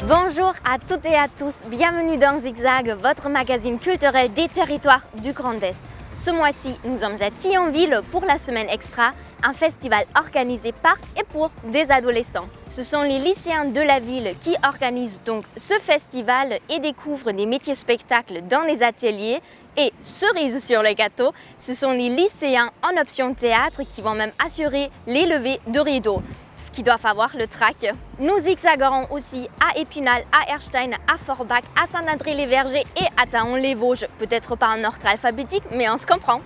Bonjour à toutes et à tous, bienvenue dans Zigzag, votre magazine culturel des territoires du Grand Est. Ce mois-ci, nous sommes à Thionville pour la semaine extra, un festival organisé par et pour des adolescents. Ce sont les lycéens de la ville qui organisent donc ce festival et découvrent des métiers spectacles dans les ateliers. Et cerise sur le gâteau, ce sont les lycéens en option théâtre qui vont même assurer les levées de rideaux, ce qui doit avoir le trac. Nous zigzagerons aussi à Épinal, à Erstein, à Forbach, à Saint-André-les-Vergers et à Thaon-les-Vosges. Peut-être pas en ordre alphabétique, mais on se comprend.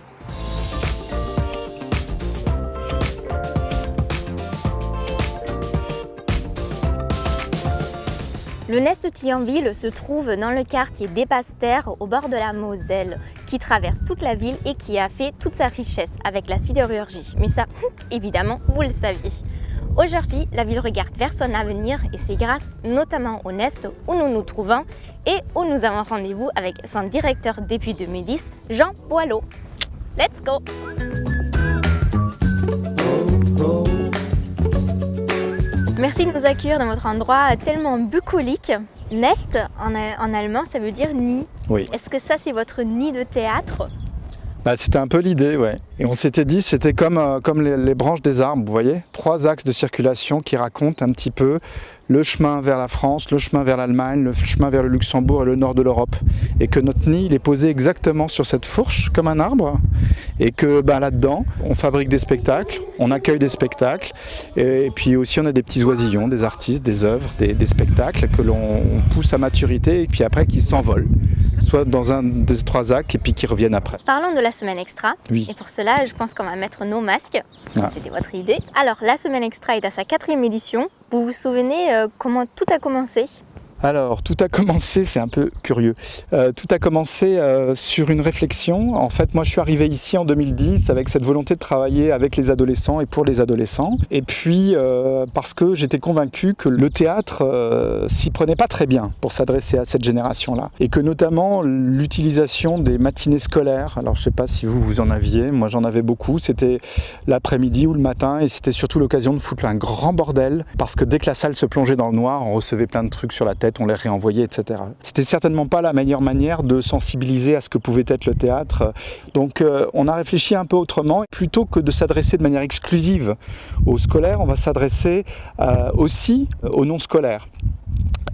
Le Nest de Thionville se trouve dans le quartier des Bastères, au bord de la Moselle, qui traverse toute la ville et qui a fait toute sa richesse avec la sidérurgie. Mais ça, évidemment, vous le saviez. Aujourd'hui, la ville regarde vers son avenir et c'est grâce notamment au Nest où nous nous trouvons et où nous avons rendez-vous avec son directeur depuis 2010, Jean Boileau. Let's go! Merci de nous accueillir dans votre endroit tellement bucolique. Nest, en allemand, ça veut dire nid. Oui. Est-ce que ça, c'est votre nid de théâtre? C'était un peu l'idée, ouais. Et on s'était dit, c'était comme les branches des arbres, vous voyez, 3 axes de circulation qui racontent un petit peu le chemin vers la France, le chemin vers l'Allemagne, le chemin vers le Luxembourg et le nord de l'Europe. Et que notre nid, il est posé exactement sur cette fourche, comme un arbre. Et que là-dedans, on fabrique des spectacles, on accueille des spectacles. Et puis aussi, on a des petits oisillons, des artistes, des œuvres, des spectacles que l'on pousse à maturité et puis après qui s'envolent. Soit dans un des 3 actes et puis qui reviennent après. Parlons de la semaine extra. Oui. Et pour cela, je pense qu'on va mettre nos masques. Ah. C'était votre idée. Alors, la semaine extra est à sa 4e édition. Vous vous souvenez comment tout a commencé? Alors, tout a commencé, c'est un peu curieux, tout a commencé sur une réflexion. En fait, moi, je suis arrivé ici en 2010 avec cette volonté de travailler avec les adolescents et pour les adolescents. Et puis, parce que j'étais convaincu que le théâtre s'y prenait pas très bien pour s'adresser à cette génération-là. Et que notamment, l'utilisation des matinées scolaires, alors je sais pas si vous en aviez, moi j'en avais beaucoup, c'était l'après-midi ou le matin et c'était surtout l'occasion de foutre un grand bordel parce que dès que la salle se plongeait dans le noir, on recevait plein de trucs sur la tête, on les réenvoyait, etc. C'était certainement pas la meilleure manière de sensibiliser à ce que pouvait être le théâtre. Donc on a réfléchi un peu autrement. Plutôt que de s'adresser de manière exclusive aux scolaires, on va s'adresser aussi aux non-scolaires.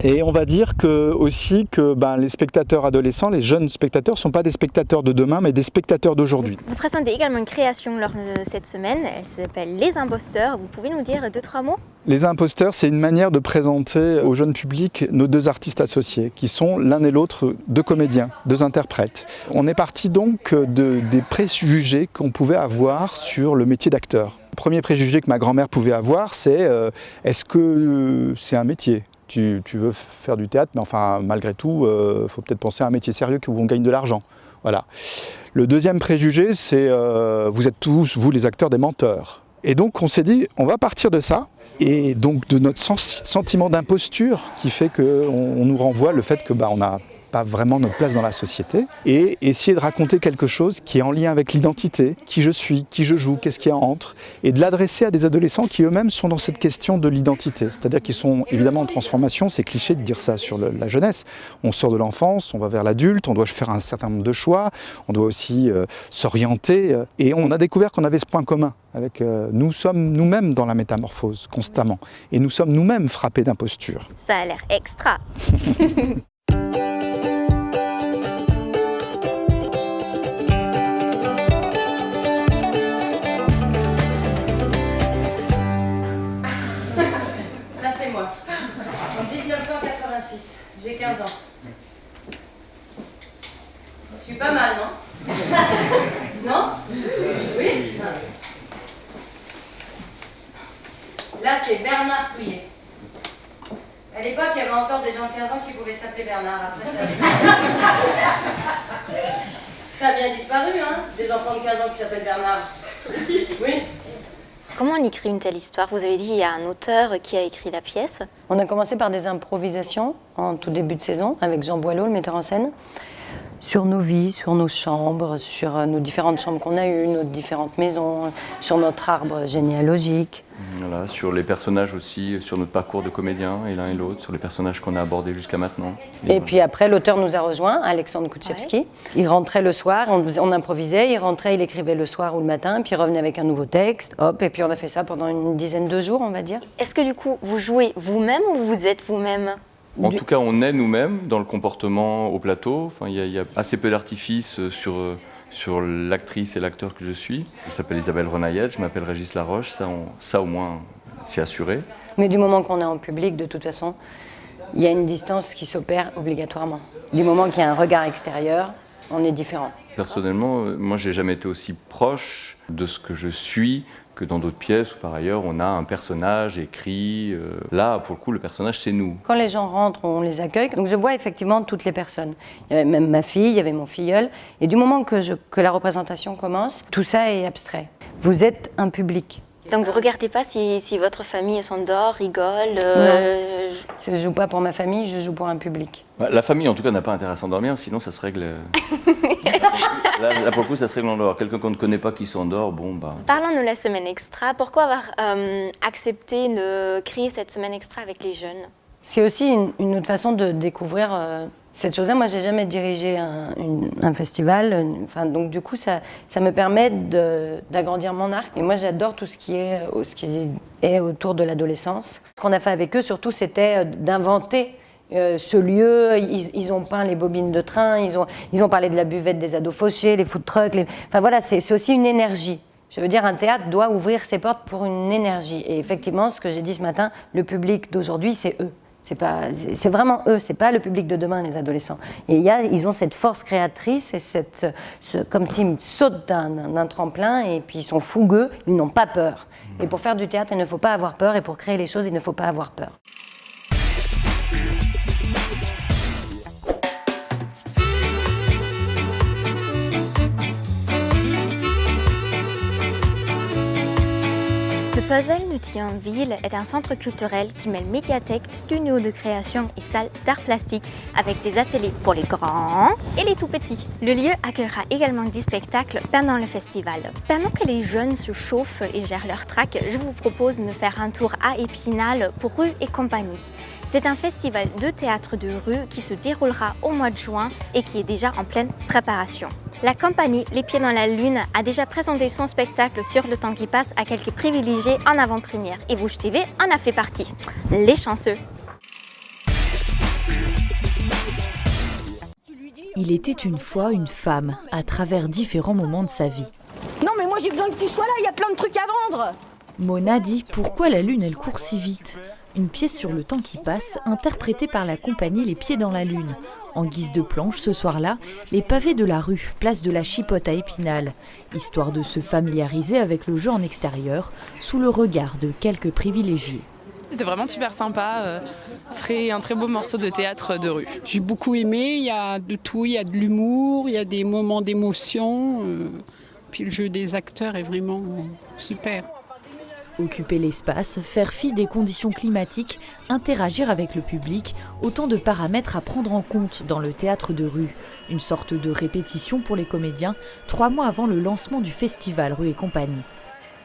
Et on va dire aussi que les spectateurs adolescents, les jeunes spectateurs, ne sont pas des spectateurs de demain, mais des spectateurs d'aujourd'hui. Vous présentez également une création lors de cette semaine, elle s'appelle Les Imposteurs. Vous pouvez nous dire 2-3 mots? Les Imposteurs, c'est une manière de présenter au jeune public nos 2 artistes associés, qui sont l'un et l'autre 2 comédiens, 2 interprètes. On est parti donc des préjugés qu'on pouvait avoir sur le métier d'acteur. Le premier préjugé que ma grand-mère pouvait avoir, c'est est-ce que c'est un métier ? Tu veux faire du théâtre, mais enfin, malgré tout, il faut peut-être penser à un métier sérieux où on gagne de l'argent. Voilà. Le deuxième préjugé, c'est vous êtes tous, vous les acteurs, des menteurs. Et donc, on s'est dit, on va partir de ça, et donc de notre sentiment d'imposture qui fait qu'on nous renvoie le fait que on n'a pas vraiment notre place dans la société, et essayer de raconter quelque chose qui est en lien avec l'identité, qui je suis, qui je joue, qu'est-ce qu'il y a entre, et de l'adresser à des adolescents qui eux-mêmes sont dans cette question de l'identité, c'est-à-dire qu'ils sont évidemment en transformation. C'est cliché de dire ça sur la jeunesse. On sort de l'enfance, on va vers l'adulte, on doit faire un certain nombre de choix, on doit aussi s'orienter, et on a découvert qu'on avait ce point commun. Nous sommes nous-mêmes dans la métamorphose constamment, et nous sommes nous-mêmes frappés d'imposture. Ça a l'air extra. En 1986, j'ai 15 ans. Je suis pas mal, non? Non? Oui? Là, c'est Bernard Touillet. À l'époque, il y avait encore des gens de 15 ans qui pouvaient s'appeler Bernard. Après, ça a bien disparu, hein? Des enfants de 15 ans qui s'appellent Bernard. Oui? Comment on écrit une telle histoire? Vous avez dit qu'il y a un auteur qui a écrit la pièce. On a commencé par des improvisations en tout début de saison avec Jean Boileau, le metteur en scène. sur nos vies, sur nos chambres, sur nos différentes chambres qu'on a eues, nos différentes maisons, sur notre arbre généalogique. Voilà, sur les personnages aussi, sur notre parcours de comédien et l'un et l'autre, sur les personnages qu'on a abordés jusqu'à maintenant. Et puis après, l'auteur nous a rejoints, Alexandre Koutchevski. Ouais. Il rentrait le soir, on improvisait, il rentrait, il écrivait le soir ou le matin, puis il revenait avec un nouveau texte, hop, et puis on a fait ça pendant une dizaine de jours, on va dire. Est-ce que du coup, vous jouez vous-même ou vous êtes vous-même ? En tout cas, on est nous-mêmes dans le comportement au plateau. Enfin, il y a assez peu d'artifices sur l'actrice et l'acteur que je suis. Elle s'appelle Isabelle Renayette, je m'appelle Régis Laroche, ça au moins c'est assuré. Mais du moment qu'on est en public, de toute façon, il y a une distance qui s'opère obligatoirement. Du moment qu'il y a un regard extérieur, on est différent. Personnellement, moi j'ai jamais été aussi proche de ce que je suis que dans d'autres pièces où par ailleurs on a un personnage écrit. Là, pour le coup, le personnage c'est nous. Quand les gens rentrent, on les accueille. Donc je vois effectivement toutes les personnes. Il y avait même ma fille, il y avait mon filleul. Et du moment que la représentation commence, tout ça est abstrait. Vous êtes un public. Donc vous ne regardez pas si votre famille s'endort, rigole Non. Je ne joue pas pour ma famille, je joue pour un public. La famille en tout cas n'a pas intérêt à s'endormir, sinon ça se règle... là pour le coup ça se règle en dehors. Quelqu'un qu'on ne connaît pas qui s'endort, bon bah... Parlons de la semaine extra. Pourquoi avoir accepté de créer cette semaine extra avec les jeunes ? C'est aussi une autre façon de découvrir cette chose-là. Moi, j'ai jamais dirigé un festival. Donc, du coup, ça me permet d'agrandir mon arc. Et moi, j'adore tout ce qui est autour de l'adolescence. Ce qu'on a fait avec eux, surtout, c'était d'inventer ce lieu. Ils ont peint les bobines de train. Ils ont parlé de la buvette des ados fauchés, les food trucks. Enfin, voilà, c'est aussi une énergie. Je veux dire, un théâtre doit ouvrir ses portes pour une énergie. Et effectivement, ce que j'ai dit ce matin, le public d'aujourd'hui, c'est eux. C'est vraiment eux, c'est pas le public de demain, les adolescents. Et ils ont cette force créatrice et comme s'ils sautent d'un tremplin et puis ils sont fougueux, ils n'ont pas peur. Et pour faire du théâtre, il ne faut pas avoir peur et pour créer les choses, il ne faut pas avoir peur. Le Puzzle de Thionville est un centre culturel qui mêle médiathèque, studio de création et salle d'art plastique avec des ateliers pour les grands et les tout petits. Le lieu accueillera également 10 spectacles pendant le festival. Pendant que les jeunes se chauffent et gèrent leur track, je vous propose de faire un tour à Épinal pour Rue et compagnie. C'est un festival de théâtre de rue qui se déroulera au mois de juin et qui est déjà en pleine préparation. La compagnie Les Pieds dans la Lune a déjà présenté son spectacle sur le temps qui passe à quelques privilégiés en avant-première. Et Vouge TV en a fait partie. Les chanceux! Il était une fois une femme, à travers différents moments de sa vie. Non mais moi j'ai besoin que tu sois là, il y a plein de trucs à vendre. Mona dit « Pourquoi la lune, elle court si vite ?» Une pièce sur le temps qui passe, interprétée par la compagnie Les Pieds dans la Lune. En guise de planche, ce soir-là, les pavés de la rue, place de la Chipote à Épinal, histoire de se familiariser avec le jeu en extérieur, sous le regard de quelques privilégiés. C'était vraiment super sympa, un très beau morceau de théâtre de rue. J'ai beaucoup aimé, il y a de tout, il y a de l'humour, il y a des moments d'émotion, puis le jeu des acteurs est vraiment super. Occuper l'espace, faire fi des conditions climatiques, interagir avec le public, autant de paramètres à prendre en compte dans le théâtre de rue. Une sorte de répétition pour les comédiens, 3 mois avant le lancement du festival Rue et compagnie.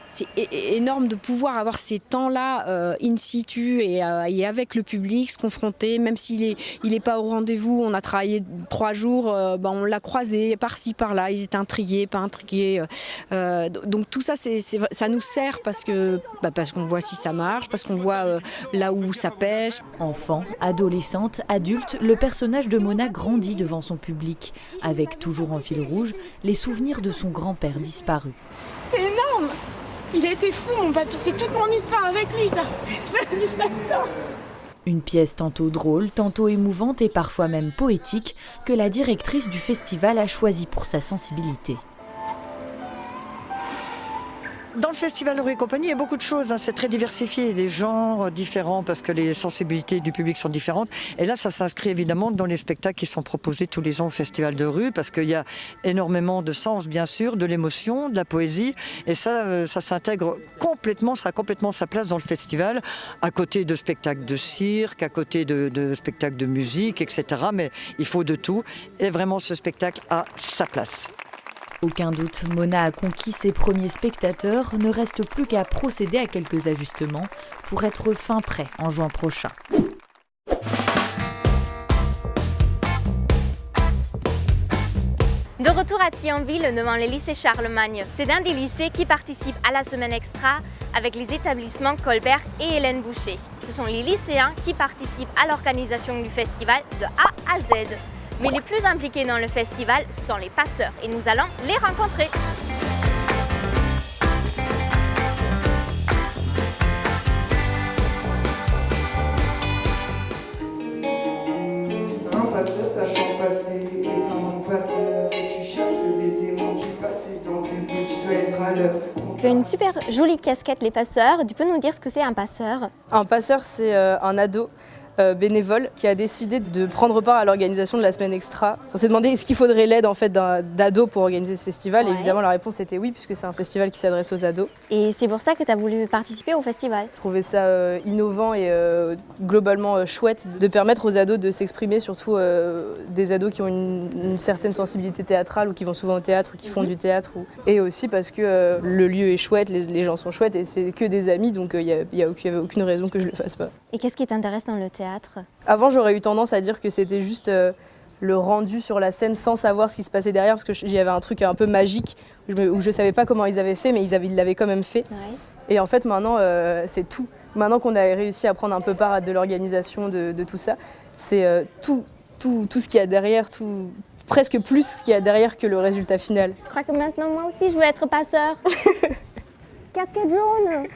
C'est énorme de pouvoir avoir ces temps-là in situ et avec le public, se confronter, même s'il est pas au rendez-vous. On a travaillé 3 jours, on l'a croisé par-ci, par-là, ils étaient intrigués, pas intrigués. Donc tout ça, ça nous sert parce qu'on voit si ça marche, parce qu'on voit là où ça pêche. Enfant, adolescente, adulte, le personnage de Mona grandit devant son public, avec toujours en fil rouge les souvenirs de son grand-père disparu. C'est énorme! Il a été fou, mon papy, c'est toute mon histoire avec lui, ça. Je l'adore. Une pièce tantôt drôle, tantôt émouvante et parfois même poétique que la directrice du festival a choisie pour sa sensibilité. Dans le Festival Rue et Compagnie, il y a beaucoup de choses, hein. C'est très diversifié, il y a des genres différents parce que les sensibilités du public sont différentes. Et là, ça s'inscrit évidemment dans les spectacles qui sont proposés tous les ans au Festival de Rue parce qu'il y a énormément de sens, bien sûr, de l'émotion, de la poésie. Et ça s'intègre complètement, ça a complètement sa place dans le festival, à côté de spectacles de cirque, à côté de spectacles de musique, etc. Mais il faut de tout. Et vraiment, ce spectacle a sa place. Aucun doute, Mona a conquis ses premiers spectateurs, ne reste plus qu'à procéder à quelques ajustements pour être fin prêt en juin prochain. De retour à Thionville devant le lycée Charlemagne. C'est l'un des lycées qui participe à la semaine extra avec les établissements Colbert et Hélène Boucher. Ce sont les lycéens qui participent à l'organisation du festival de A à Z. Mais les plus impliqués dans le festival, ce sont les passeurs et nous allons les rencontrer. Un passeur sachant passer est un bon passeur. Tu chasses les démons du passé, donc tu dois être à l'heure. Tu as une super jolie casquette, les passeurs. Tu peux nous dire ce que c'est un passeur? Un passeur, c'est un ado bénévole qui a décidé de prendre part à l'organisation de la semaine extra. On s'est demandé est-ce qu'il faudrait l'aide en fait d'ados pour organiser ce festival. Ouais. Et évidemment la réponse était oui puisque c'est un festival qui s'adresse aux ados. Et c'est pour ça que tu as voulu participer au festival? Je trouvais ça innovant et globalement chouette de permettre aux ados de s'exprimer, surtout des ados qui ont une certaine sensibilité théâtrale ou qui vont souvent au théâtre ou qui font du théâtre. Et aussi parce que le lieu est chouette, les gens sont chouettes et c'est que des amis donc il n'y avait aucune raison que je le fasse pas. Et qu'est-ce qui t'intéresse dans le théâtre? Avant, j'aurais eu tendance à dire que c'était juste le rendu sur la scène sans savoir ce qui se passait derrière, parce qu'il y avait un truc un peu magique où je ne savais pas comment ils avaient fait, mais ils l'avaient quand même fait. Ouais. Et en fait, maintenant, c'est tout. Maintenant qu'on a réussi à prendre un peu part de l'organisation de tout ça, c'est tout ce qu'il y a derrière, presque plus ce qu'il y a derrière que le résultat final. Je crois que maintenant, moi aussi, je veux être passeur. Casquette jaune.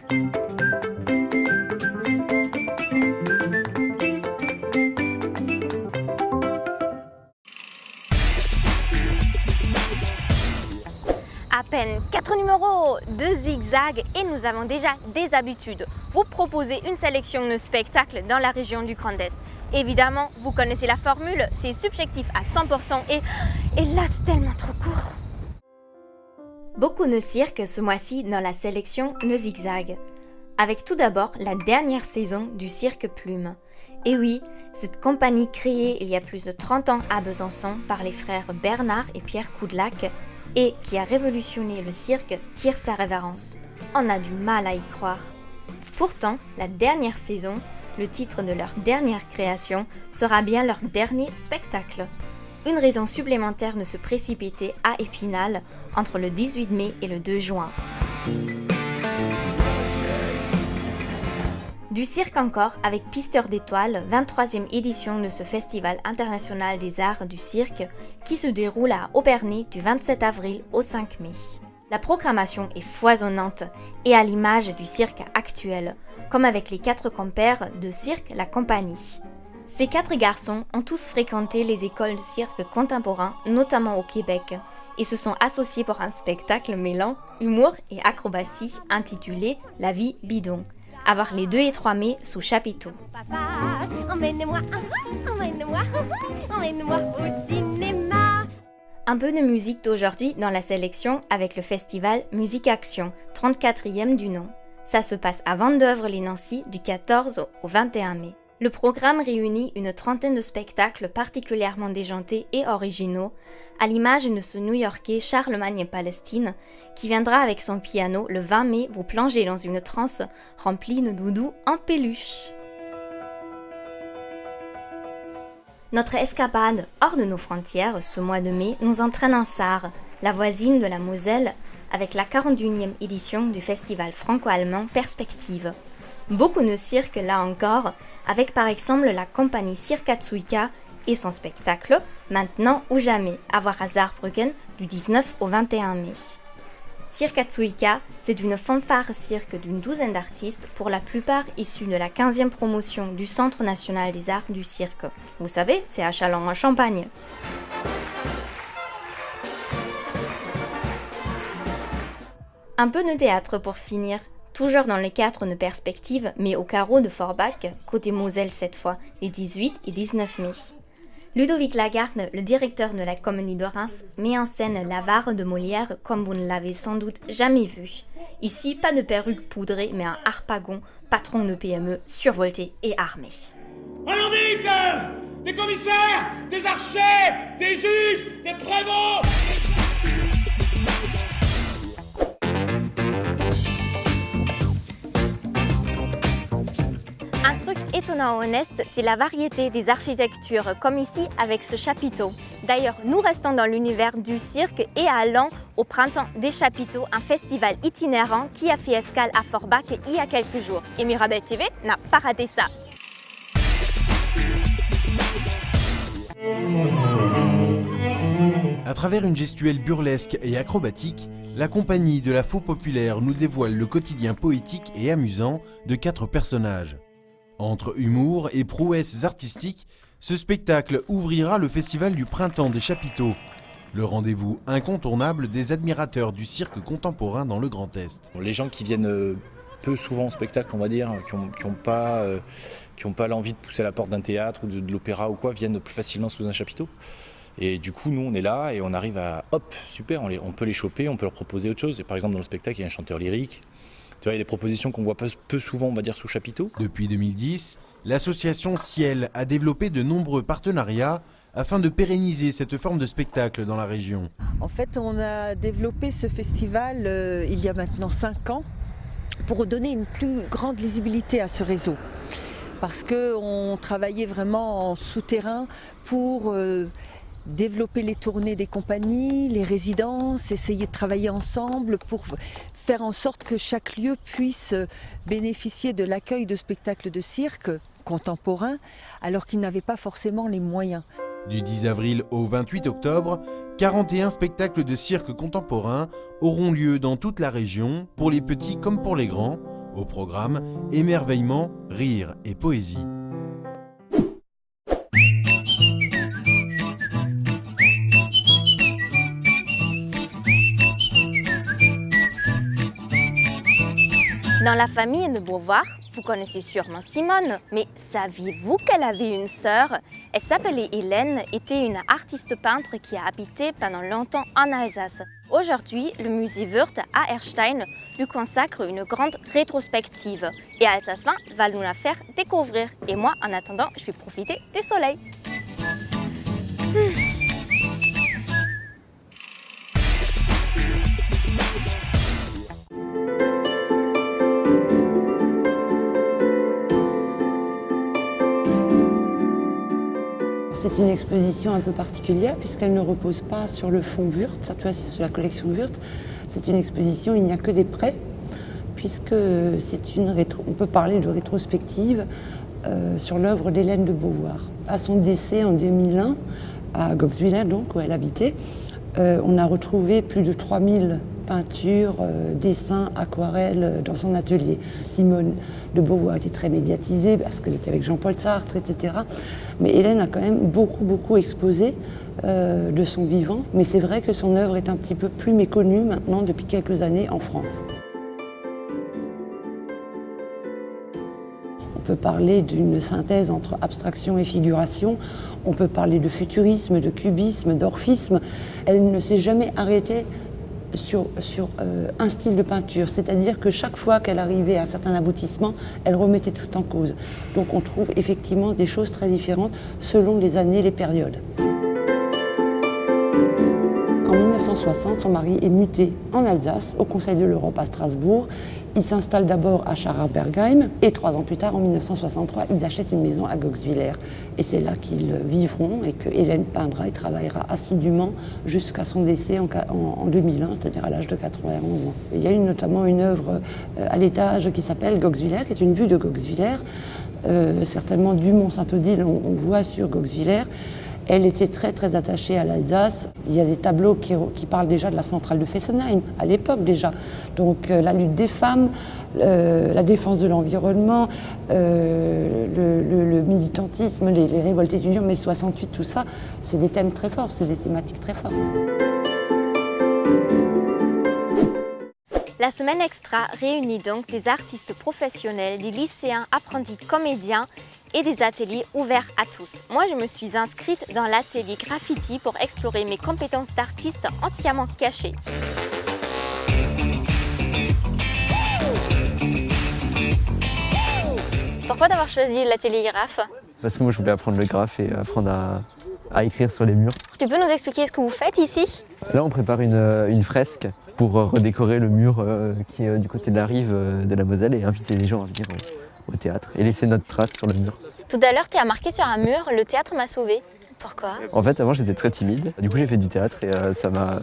À peine 4 numéros, 2 zigzags et nous avons déjà des habitudes. Vous proposez une sélection de spectacles dans la région du Grand Est. Évidemment, vous connaissez la formule, c'est subjectif à 100% et là c'est tellement trop court. Beaucoup de cirques ce mois-ci dans la sélection de zigzags. Avec tout d'abord la dernière saison du Cirque Plume. Et oui, cette compagnie créée il y a plus de 30 ans à Besançon par les frères Bernard et Pierre Coudelac et qui a révolutionné le cirque tire sa révérence. On a du mal à y croire. Pourtant, la dernière saison, le titre de leur dernière création, sera bien leur dernier spectacle. Une raison supplémentaire de se précipiter à Épinal entre le 18 mai et le 2 juin. Du cirque encore avec Pisteur d'étoiles, 23e édition de ce Festival international des arts du cirque qui se déroule à Obernai du 27 avril au 5 mai. La programmation est foisonnante et à l'image du cirque actuel, comme avec les 4 compères de Cirque La Compagnie. Ces 4 garçons ont tous fréquenté les écoles de cirque contemporain, notamment au Québec, et se sont associés pour un spectacle mêlant humour et acrobatie intitulé La vie bidon. À voir les 2 et 3 mai sous chapiteau. Papa, emmène-moi au cinéma. Un peu de musique d'aujourd'hui dans la sélection avec le festival Musique Action, 34e du nom. Ça se passe à Vendeuvre-les-Nancy du 14 au 21 mai. Le programme réunit une trentaine de spectacles particulièrement déjantés et originaux, à l'image de ce New-Yorkais Charlemagne Palestine, qui viendra avec son piano le 20 mai vous plonger dans une transe remplie de doudous en peluche. Notre escapade hors de nos frontières ce mois de mai nous entraîne en Sarre, la voisine de la Moselle, avec la 41e édition du festival franco-allemand Perspective. Beaucoup de cirques là encore, avec par exemple la compagnie Circatsuika et son spectacle Maintenant ou jamais, à voir à Saarbrücken du 19 au 21 mai. Circatsuika, c'est une fanfare cirque d'une douzaine d'artistes, pour la plupart issus de la 15e promotion du Centre national des arts du cirque. Vous savez, c'est à Châlons en Champagne. Un peu de théâtre pour finir. Toujours dans le cadre de perspective, mais au carreau de Forbach, côté Moselle cette fois, les 18 et 19 mai. Ludovic Lagarde, le directeur de la Comédie de Reims, met en scène l'avare de Molière comme vous ne l'avez sans doute jamais vu. Ici, pas de perruque poudrée, mais un harpagon, patron de PME, survolté et armé. Allons vite! Des commissaires, des archers, des juges, des prévôts! Un truc étonnant honnête, c'est la variété des architectures, comme ici avec ce chapiteau. D'ailleurs, nous restons dans l'univers du cirque et allons au Printemps des Chapiteaux, un festival itinérant qui a fait escale à Forbach il y a quelques jours. Et Mirabel TV n'a pas raté ça. À travers une gestuelle burlesque et acrobatique, la compagnie de la Faux Populaire nous dévoile le quotidien poétique et amusant de 4 personnages. Entre humour et prouesses artistiques, ce spectacle ouvrira le festival du Printemps des Chapiteaux, le rendez-vous incontournable des admirateurs du cirque contemporain dans le Grand Est. Les gens qui viennent peu souvent au spectacle, on va dire, qui n'ont pas l'envie de pousser à la porte d'un théâtre ou de l'opéra ou quoi, viennent plus facilement sous un chapiteau. Et du coup, nous, on est là et on arrive à, hop, super, on peut les choper, on peut leur proposer autre chose. Et par exemple, dans le spectacle, il y a un chanteur lyrique. Tu vois, il y a des propositions qu'on voit peu souvent, on va dire, sous chapiteau. Depuis 2010, l'association Ciel a développé de nombreux partenariats afin de pérenniser cette forme de spectacle dans la région. En fait, on a développé ce festival il y a maintenant 5 ans pour donner une plus grande lisibilité à ce réseau. Parce qu'on travaillait vraiment en souterrain pour développer les tournées des compagnies, les résidences, essayer de travailler ensemble pour faire en sorte que chaque lieu puisse bénéficier de l'accueil de spectacles de cirque contemporains alors qu'ils n'avaient pas forcément les moyens. Du 10 avril au 28 octobre, 41 spectacles de cirque contemporain auront lieu dans toute la région, pour les petits comme pour les grands. Au programme, émerveillement, rire et poésie. Dans la famille de Beauvoir, vous connaissez sûrement Simone, mais saviez-vous qu'elle avait une sœur? Elle s'appelait Hélène, était une artiste peintre qui a habité pendant longtemps en Alsace. Aujourd'hui, le musée Wörth à Erstein lui consacre une grande rétrospective. Et Alsace 20 va nous la faire découvrir. Et moi, en attendant, je vais profiter du soleil. C'est une exposition un peu particulière puisqu'elle ne repose pas sur le fond Wörth, cette fois-ci sur la collection Wörth. C'est une exposition, il n'y a que des prêts, puisque on peut parler de rétrospective sur l'œuvre d'Hélène de Beauvoir. À son décès en 2001, à Goxwiller, donc, où elle habitait, on a retrouvé plus de 3000 peintures, dessins, aquarelles dans son atelier. Simone de Beauvoir était très médiatisée parce qu'elle était avec Jean-Paul Sartre, etc. Mais Hélène a quand même beaucoup exposé de son vivant. Mais c'est vrai que son œuvre est un petit peu plus méconnue maintenant depuis quelques années en France. On peut parler d'une synthèse entre abstraction et figuration. On peut parler de futurisme, de cubisme, d'orphisme. Elle ne s'est jamais arrêtée sur un style de peinture, c'est-à-dire que chaque fois qu'elle arrivait à un certain aboutissement, elle remettait tout en cause. Donc on trouve effectivement des choses très différentes selon les années, les périodes. En 1960, son mari est muté en Alsace, au Conseil de l'Europe à Strasbourg. Il s'installe d'abord à Scharerbergheim et 3 ans plus tard, en 1963, ils achètent une maison à Goxwiller. Et c'est là qu'ils vivront et que Hélène peindra et travaillera assidûment jusqu'à son décès en 2001, c'est-à-dire à l'âge de 91 ans. Il y a notamment une œuvre à l'étage qui s'appelle Goxwiller, qui est une vue de Goxwiller. Certainement du Mont Saint-Odile, on voit sur Goxwiller. Elle était très attachée à l'Alsace. Il y a des tableaux qui parlent déjà de la centrale de Fessenheim, à l'époque déjà. Donc la lutte des femmes, la défense de l'environnement, le militantisme, les révoltes étudiantes, mai 68, tout ça, c'est des thèmes très forts, c'est des thématiques très fortes. La La semaine extra réunit donc des artistes professionnels, des lycéens apprentis comédiens et des ateliers ouverts à tous. Moi, je me suis inscrite dans l'atelier graffiti pour explorer mes compétences d'artiste entièrement cachées. Pourquoi d'avoir choisi l'atelier graphe? Parce que moi je voulais apprendre le graphe et apprendre à écrire sur les murs. Tu peux nous expliquer ce que vous faites ici? Là on prépare une fresque pour redécorer le mur qui est du côté de la rive de la Moselle et inviter les gens à venir au théâtre et laisser notre trace sur le mur. Tout à l'heure, tu as marqué sur un mur « Le théâtre m'a sauvé ». Pourquoi? En fait avant j'étais très timide, du coup j'ai fait du théâtre et ça m'a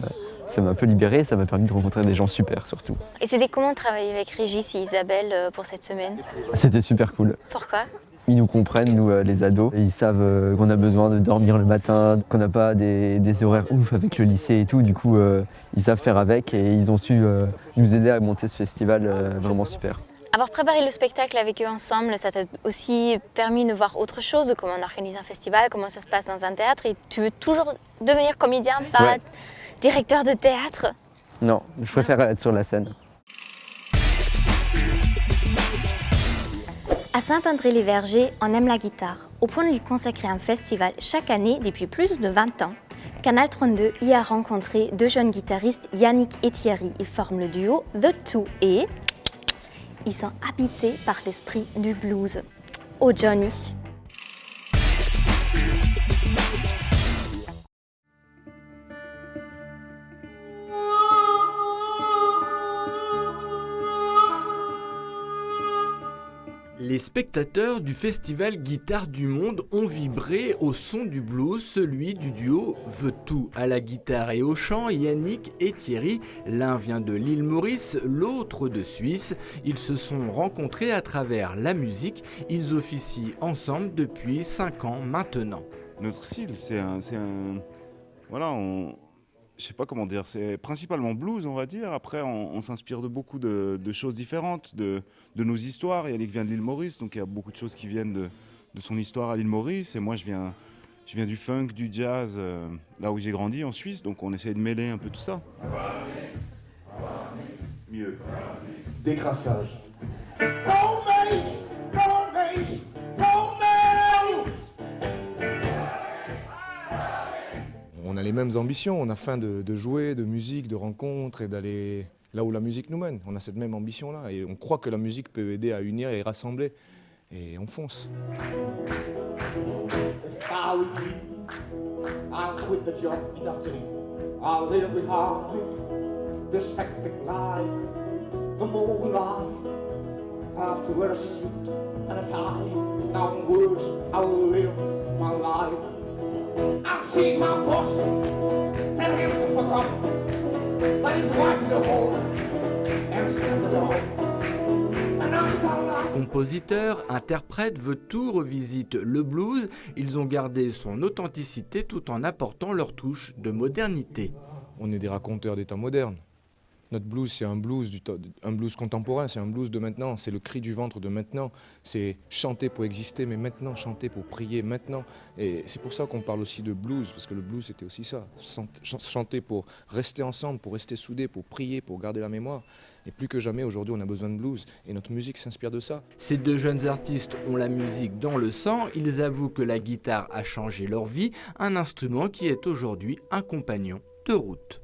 un peu libéré et ça m'a permis de rencontrer des gens super surtout. Et c'était comment de travailler avec Régis et Isabelle pour cette semaine? C'était super cool. Pourquoi? Ils nous comprennent, nous les ados. Ils savent qu'on a besoin de dormir le matin, qu'on n'a pas des horaires ouf avec le lycée et tout. Du coup, ils savent faire avec et ils ont su nous aider à monter ce festival vraiment super. Avoir préparé le spectacle avec eux ensemble, ça t'a aussi permis de voir autre chose, de comment on organise un festival, comment ça se passe dans un théâtre. Et tu veux toujours devenir comédien, pas directeur de théâtre? Non, je préfère être sur la scène. À Saint-André-les-Vergers, on aime la guitare, au point de lui consacrer un festival chaque année depuis plus de 20 ans. Canal 32 y a rencontré deux jeunes guitaristes, Yannick et Thierry. Ils forment le duo The Two et ils sont habités par l'esprit du blues. Oh Johnny! Les spectateurs du festival Guitare du Monde ont vibré au son du blues, celui du duo The Two. À la guitare et au chant, Yannick et Thierry, l'un vient de l'île Maurice, l'autre de Suisse. Ils se sont rencontrés à travers la musique. Ils officient ensemble depuis 5 ans maintenant. Notre style, c'est un voilà, je sais pas comment dire, c'est principalement blues, on va dire. Après, on s'inspire de beaucoup de choses différentes, de nos histoires. Yannick vient de l'île Maurice, donc il y a beaucoup de choses qui viennent de son histoire à l'île Maurice. Et moi, je viens du funk, du jazz, là où j'ai grandi en Suisse. Donc on essaie de mêler un peu tout ça. Mieux. Décrassage. On a les mêmes ambitions, on a faim de jouer, de musique, de rencontres et d'aller là où la musique nous mène. On a cette même ambition-là et on croit que la musique peut aider à unir et rassembler. Et on fonce. I've seen my boss tell him to fuck off, but his wife is a whore and slammed the door. And I start laughing. Compositeurs, interprètes, The Two revisitent le blues. Ils ont gardé son authenticité tout en apportant leur touche de modernité. On est des raconteurs des temps modernes. Notre blues, c'est un blues contemporain, c'est un blues de maintenant, c'est le cri du ventre de maintenant. C'est chanter pour exister, mais maintenant, chanter pour prier maintenant. Et c'est pour ça qu'on parle aussi de blues, parce que le blues, c'était aussi ça. Chanter pour rester ensemble, pour rester soudés, pour prier, pour garder la mémoire. Et plus que jamais, aujourd'hui, on a besoin de blues. Et notre musique s'inspire de ça. Ces deux jeunes artistes ont la musique dans le sang. Ils avouent que la guitare a changé leur vie, un instrument qui est aujourd'hui un compagnon de route.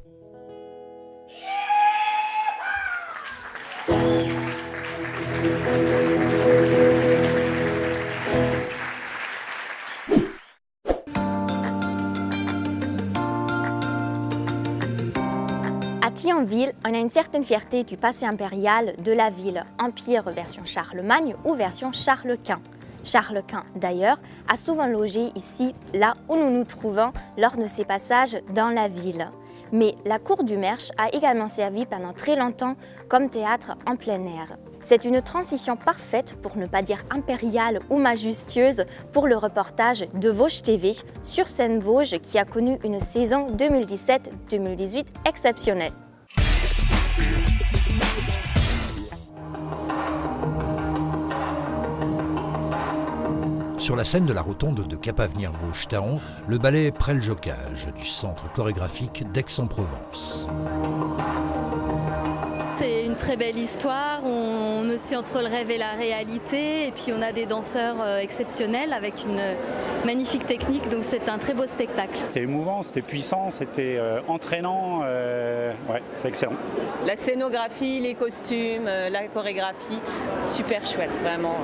À Thionville, on a une certaine fierté du passé impérial de la ville, Empire version Charlemagne ou version Charles Quint. Charles Quint, d'ailleurs, a souvent logé ici, là où nous nous trouvons, lors de ses passages dans la ville. Mais la cour du Mersch a également servi pendant très longtemps comme théâtre en plein air. C'est une transition parfaite, pour ne pas dire impériale ou majestueuse, pour le reportage de Vosges TV sur Seine-Vosges qui a connu une saison 2017-2018 exceptionnelle. Sur la scène de la rotonde de Cap-Avenir-Vosges-Taon, le ballet Près-le-Jocage du centre chorégraphique d'Aix-en-Provence. C'est une très belle histoire, on oscille entre le rêve et la réalité, et puis on a des danseurs exceptionnels avec une magnifique technique, donc c'est un très beau spectacle. C'était émouvant, c'était puissant, c'était entraînant, ouais, c'est excellent. La scénographie, les costumes, la chorégraphie, super chouette, vraiment.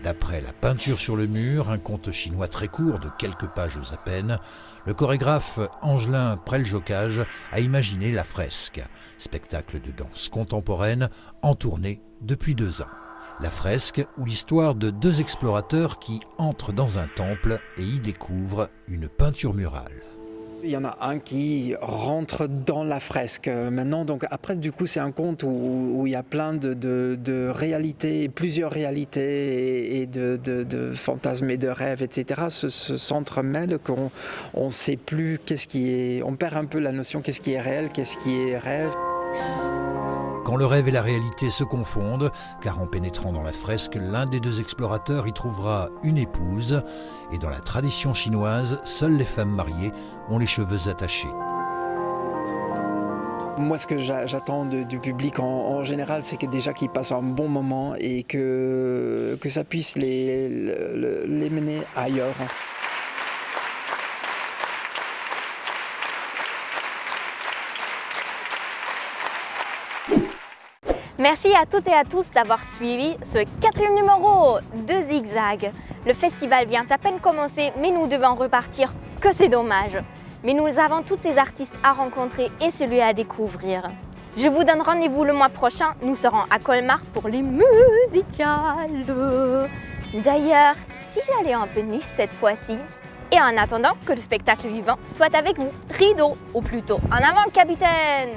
D'après la peinture sur le mur, un conte chinois très court de quelques pages à peine, le chorégraphe Angelin Preljocage a imaginé La Fresque, spectacle de danse contemporaine en tournée depuis 2 ans. La Fresque, ou l'histoire de 2 explorateurs qui entrent dans un temple et y découvrent une peinture murale. Il y en a un qui rentre dans la fresque. Maintenant, donc après, du coup, c'est un conte où il y a plein de réalités, plusieurs réalités et de fantasmes et de rêves, etc. s'entremêlent qu'on ne sait plus qu'est-ce qui est. On perd un peu la notion qu'est-ce qui est réel, qu'est-ce qui est rêve. Quand le rêve et la réalité se confondent, car en pénétrant dans la fresque, l'un des 2 explorateurs y trouvera une épouse, et dans la tradition chinoise, seules les femmes mariées ont les cheveux attachés. Moi, ce que j'attends du public en général, c'est que déjà qu'ils passent un bon moment et que ça puisse les mener ailleurs. Merci à toutes et à tous d'avoir suivi ce 4e numéro de Zigzag. Le festival vient à peine commencer, mais nous devons repartir, que c'est dommage. Mais nous avons tous ces artistes à rencontrer et celui à découvrir. Je vous donne rendez-vous le mois prochain, nous serons à Colmar pour les musicales. D'ailleurs, si j'allais en péniche cette fois-ci, et en attendant que le spectacle vivant soit avec vous, rideau, ou plutôt en avant capitaine!